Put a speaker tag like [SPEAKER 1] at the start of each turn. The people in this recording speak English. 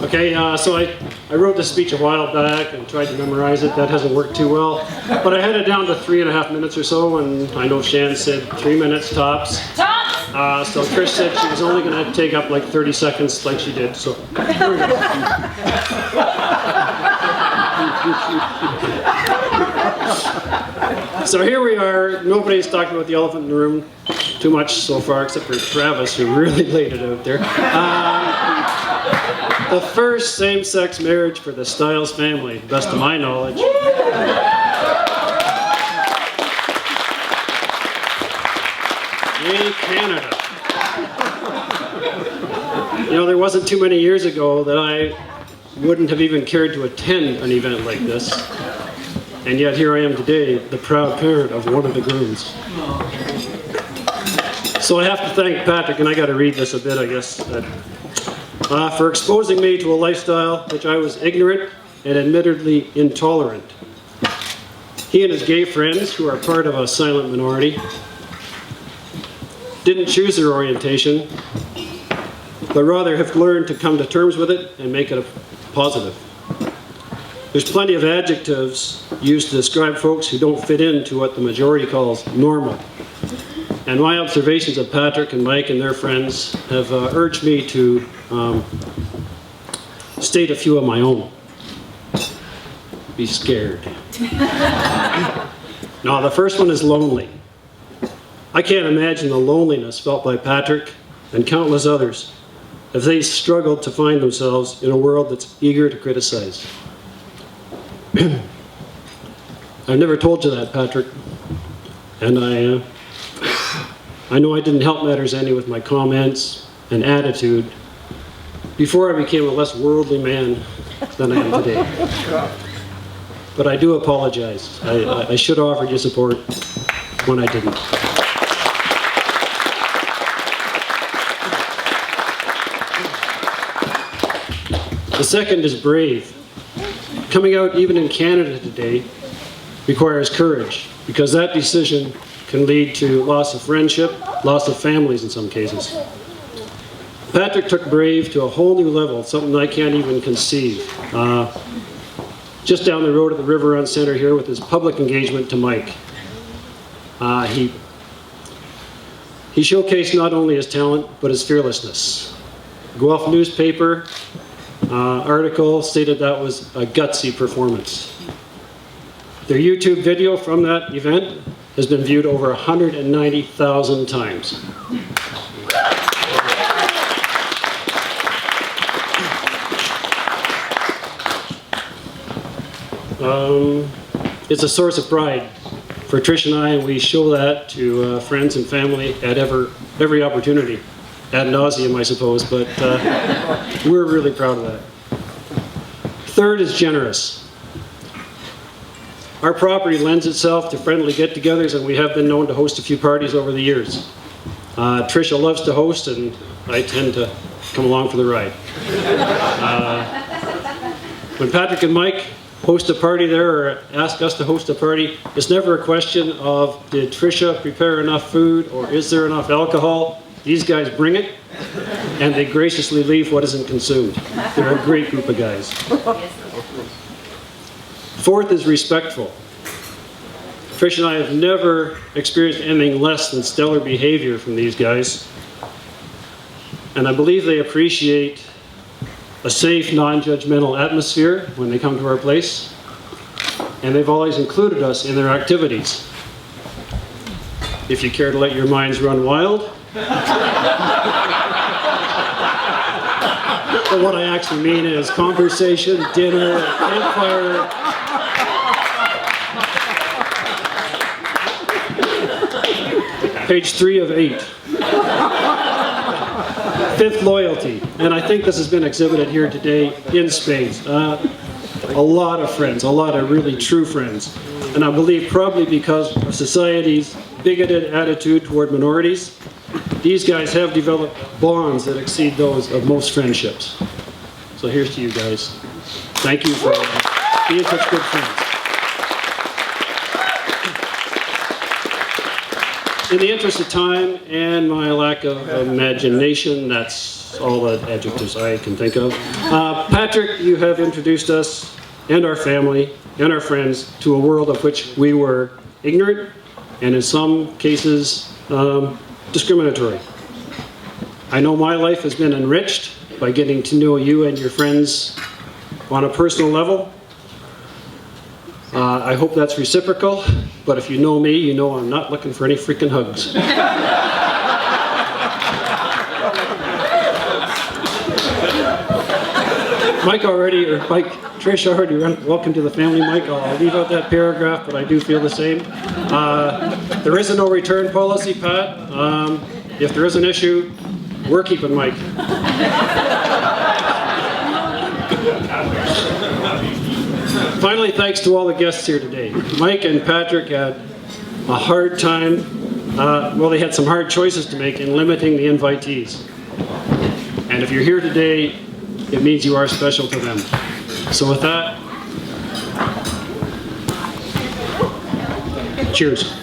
[SPEAKER 1] Okay, so I wrote this speech a while back and tried to memorize it. That hasn't worked too well. But I had it down to 3.5 minutes or so, and I know Shan said 3 minutes tops. So Trish said she was only going to take up like 30 seconds like she did. So here we go. So here we are. Nobody's talking about the elephant in the room too much so far, except for Travis, who really laid it out there. The first same-sex marriage for the Stiles family, best of my knowledge. In Canada. You know, there wasn't too many years ago that I wouldn't have even cared to attend an event like this. And yet here I am today, the proud parent of one of the grooms. So I have to thank Patrick, and I got to read this a bit, I guess, for exposing me to a lifestyle which I was ignorant and admittedly intolerant. He and his gay friends, who are part of a silent minority, didn't choose their orientation, but rather have learned to come to terms with it and make it a positive. There's plenty of adjectives used to describe folks who don't fit into what the majority calls normal. And my observations of Patrick and Mike and their friends have urged me to state a few of my own. Be scared. Now, the first one is lonely. I can't imagine the loneliness felt by Patrick and countless others as they struggled to find themselves in a world that's eager to criticize. I've never told you that, Patrick, and I know I didn't help matters any with my comments and attitude before I became a less worldly man than I am today. But I do apologize. I should have offered you support when I didn't. The second is brave. Coming out even in Canada today requires courage, because that decision can lead to loss of friendship, loss of families in some cases. Patrick took brave to a whole new level, something I can't even conceive. Just down the road at the River Run Centre here with his public engagement to Mike. He showcased not only his talent, but his fearlessness. Guelph newspaper article stated that was a gutsy performance. Their YouTube video from that event has been viewed over 190,000 times. It's a source of pride for Trish and I, and we show that to friends and family at every opportunity. Ad nauseum, I suppose, but we're really proud of that. Third is generous. Our property lends itself to friendly get-togethers, and we have been known to host a few parties over the years. Tricia loves to host, and I tend to come along for the ride. When Patrick and Mike host a party there or ask us to host a party, it's never a question of did Tricia prepare enough food or is there enough alcohol. These guys bring it, and they graciously leave what isn't consumed. They're a great group of guys. Fourth is respectful. Trish and I have never experienced anything less than stellar behavior from these guys. And I believe they appreciate a safe, non-judgmental atmosphere when they come to our place. And they've always included us in their activities. If you care to let your minds run wild. But what I actually mean is conversation, dinner, campfire. Page 3 of 8. Fifth, loyalty. And I think this has been exhibited here today in spades. A lot of friends, a lot of really true friends. And I believe probably because of society's bigoted attitude toward minorities, these guys have developed bonds that exceed those of most friendships. So here's to you guys. Thank you for being such good friends. in the interest of time and my lack of imagination, that's all the adjectives I can think of. Patrick, you have introduced us and our family and our friends to a world of which we were ignorant and in some cases discriminatory. I know my life has been enriched by getting to know you and your friends on a personal level. I hope that's reciprocal, but if you know me, you know I'm not looking for any freaking hugs. Trish already welcome to the family, Mike. I'll leave out that paragraph, but I do feel the same. There is a no return policy, Pat. If there is an issue, we're keeping Mike. Finally, thanks to all the guests here today. Mike and Patrick had a hard time, they had some hard choices to make in limiting the invitees. And if you're here today, it means you are special to them. So with that, cheers.